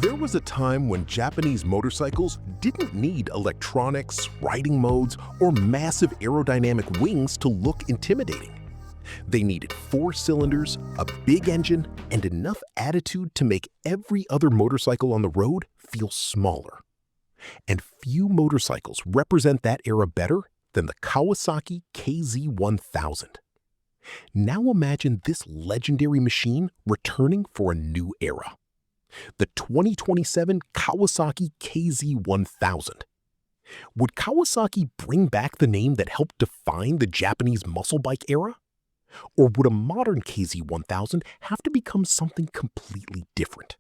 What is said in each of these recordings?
There was a time when Japanese motorcycles didn't need electronics, riding modes, or massive aerodynamic wings to look intimidating. They needed 4 cylinders, a big engine, and enough attitude to make every other motorcycle on the road feel smaller. And few motorcycles represent that era better than the Kawasaki KZ1000. Now imagine this legendary machine returning for a new era. The 2027 Kawasaki KZ1000. Would Kawasaki bring back the name that helped define the Japanese muscle bike era? Or would a modern KZ1000 have to become something completely different?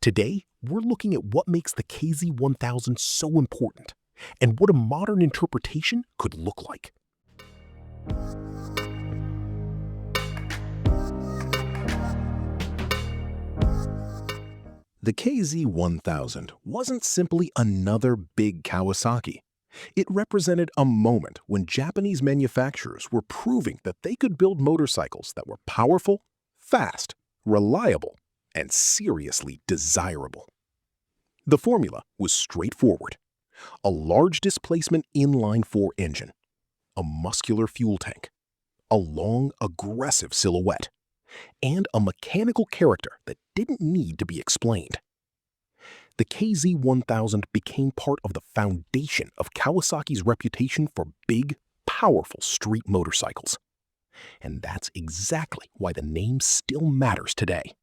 Today, we're looking at what makes the KZ1000 so important and what a modern interpretation could look like. The KZ1000 wasn't simply another big Kawasaki. It represented a moment when Japanese manufacturers were proving that they could build motorcycles that were powerful, fast, reliable, and seriously desirable. The formula was straightforward. A large displacement inline-4 engine, a muscular fuel tank, a long, aggressive silhouette, and a mechanical character that didn't need to be explained. The KZ1000 became part of the foundation of Kawasaki's reputation for big, powerful street motorcycles. And that's exactly why the name still matters today.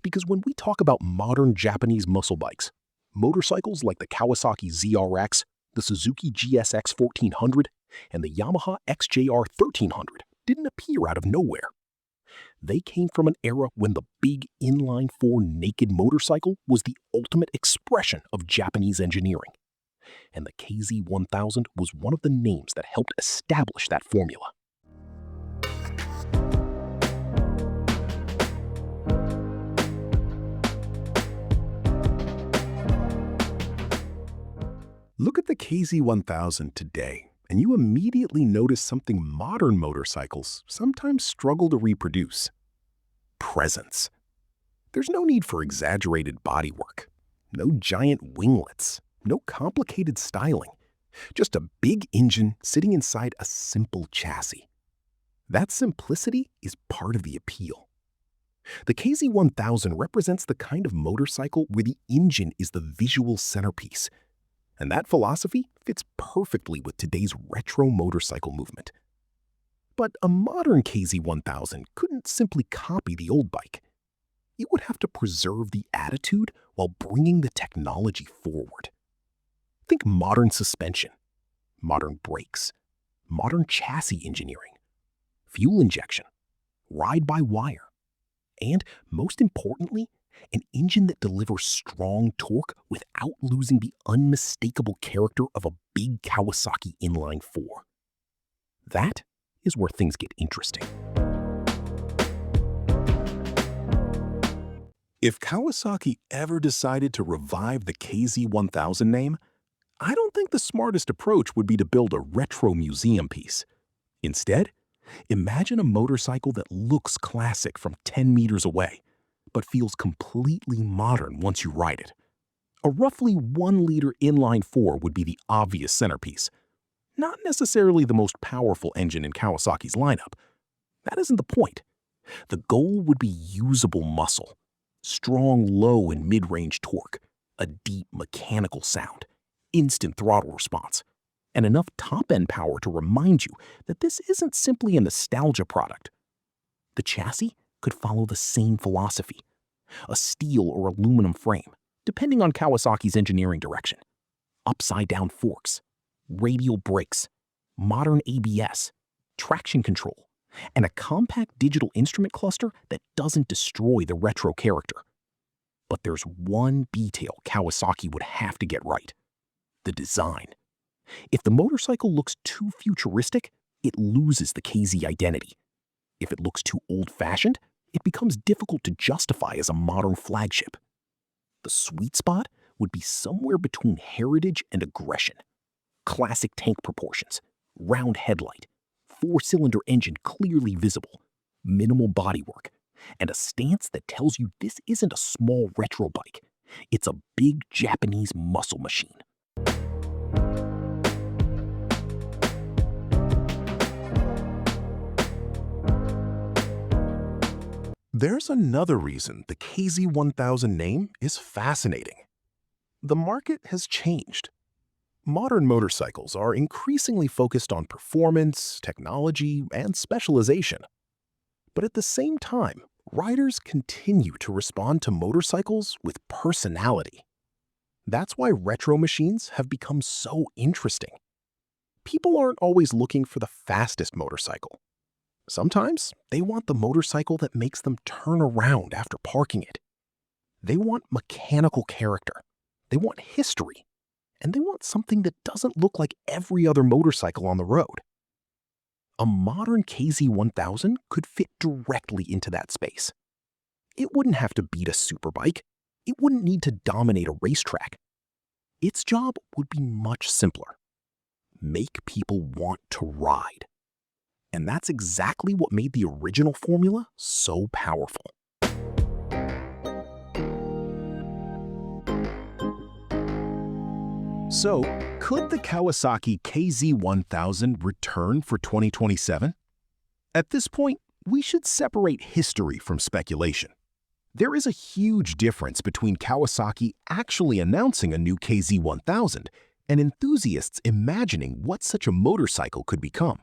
Because when we talk about modern Japanese muscle bikes, motorcycles like the Kawasaki ZRX, the Suzuki GSX 1400, and the Yamaha XJR 1300 didn't appear out of nowhere. They came from an era when the big inline-4 naked motorcycle was the ultimate expression of Japanese engineering. And the KZ1000 was one of the names that helped establish that formula. Look at the KZ1000 today, and you immediately notice something modern motorcycles sometimes struggle to reproduce: presence. There's no need for exaggerated bodywork, no giant winglets, no complicated styling, just a big engine sitting inside a simple chassis. That simplicity is part of the appeal. The KZ1000 represents the kind of motorcycle where the engine is the visual centerpiece. And that philosophy fits perfectly with today's retro motorcycle movement. But a modern KZ1000 couldn't simply copy the old bike. It would have to preserve the attitude while bringing the technology forward. Think modern suspension, modern brakes, modern chassis engineering, fuel injection, ride-by-wire, and, most importantly, an engine that delivers strong torque without losing the unmistakable character of a big Kawasaki inline-4. That is where things get interesting. If Kawasaki ever decided to revive the KZ1000 name, I don't think the smartest approach would be to build a retro museum piece. Instead, imagine a motorcycle that looks classic from 10 meters away, but feels completely modern once you ride it. A roughly 1-liter inline-4 would be the obvious centerpiece. Not necessarily the most powerful engine in Kawasaki's lineup. That isn't the point. The goal would be usable muscle, strong low and mid-range torque, a deep mechanical sound, instant throttle response, and enough top-end power to remind you that this isn't simply a nostalgia product. The chassis could follow the same philosophy: a steel or aluminum frame, depending on Kawasaki's engineering direction, upside-down forks, radial brakes, modern ABS, traction control, and a compact digital instrument cluster that doesn't destroy the retro character. But there's one detail Kawasaki would have to get right: the design. If the motorcycle looks too futuristic, it loses the KZ identity. If it looks too old-fashioned, it becomes difficult to justify as a modern flagship. The sweet spot would be somewhere between heritage and aggression. Classic tank proportions, round headlight, 4-cylinder engine clearly visible, minimal bodywork, and a stance that tells you this isn't a small retro bike, It's a big Japanese muscle machine. There's another reason the KZ1000 name is fascinating. The market has changed. Modern motorcycles are increasingly focused on performance, technology, and specialization. But at the same time, riders continue to respond to motorcycles with personality. That's why retro machines have become so interesting. People aren't always looking for the fastest motorcycle. Sometimes they want the motorcycle that makes them turn around after parking it. They want mechanical character. They want history. And they want something that doesn't look like every other motorcycle on the road. A modern KZ1000 could fit directly into that space. It wouldn't have to beat a superbike. It wouldn't need to dominate a racetrack. Its job would be much simpler. Make people want to ride. And that's exactly what made the original formula so powerful. So, could the Kawasaki KZ1000 return for 2027? At this point, we should separate history from speculation. There is a huge difference between Kawasaki actually announcing a new KZ1000 and enthusiasts imagining what such a motorcycle could become.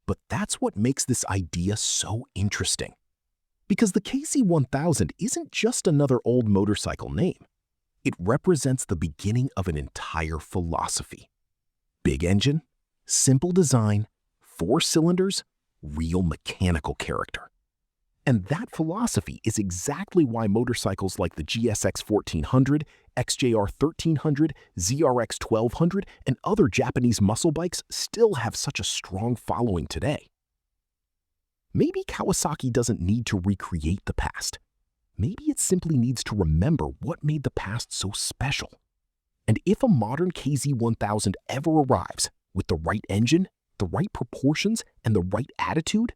But that's what makes this idea so interesting. Because the KZ1000 isn't just another old motorcycle name. It represents the beginning of an entire philosophy. Big engine, simple design, 4 cylinders, real mechanical character. And that philosophy is exactly why motorcycles like the GSX 1400, XJR 1300, ZRX 1200, and other Japanese muscle bikes still have such a strong following today. Maybe Kawasaki doesn't need to recreate the past. Maybe it simply needs to remember what made the past so special. And if a modern KZ1000 ever arrives with the right engine, the right proportions, and the right attitude,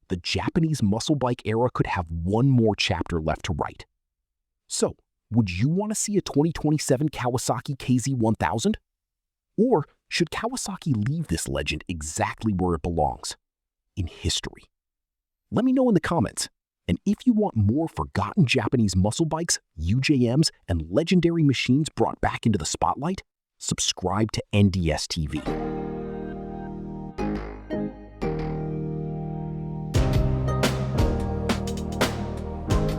the Japanese muscle bike era could have one more chapter left to write. So, would you want to see a 2027 Kawasaki KZ1000? Or should Kawasaki leave this legend exactly where it belongs? In history. Let me know in the comments. And if you want more forgotten Japanese muscle bikes, UJMs, and legendary machines brought back into the spotlight, subscribe to NDS TV.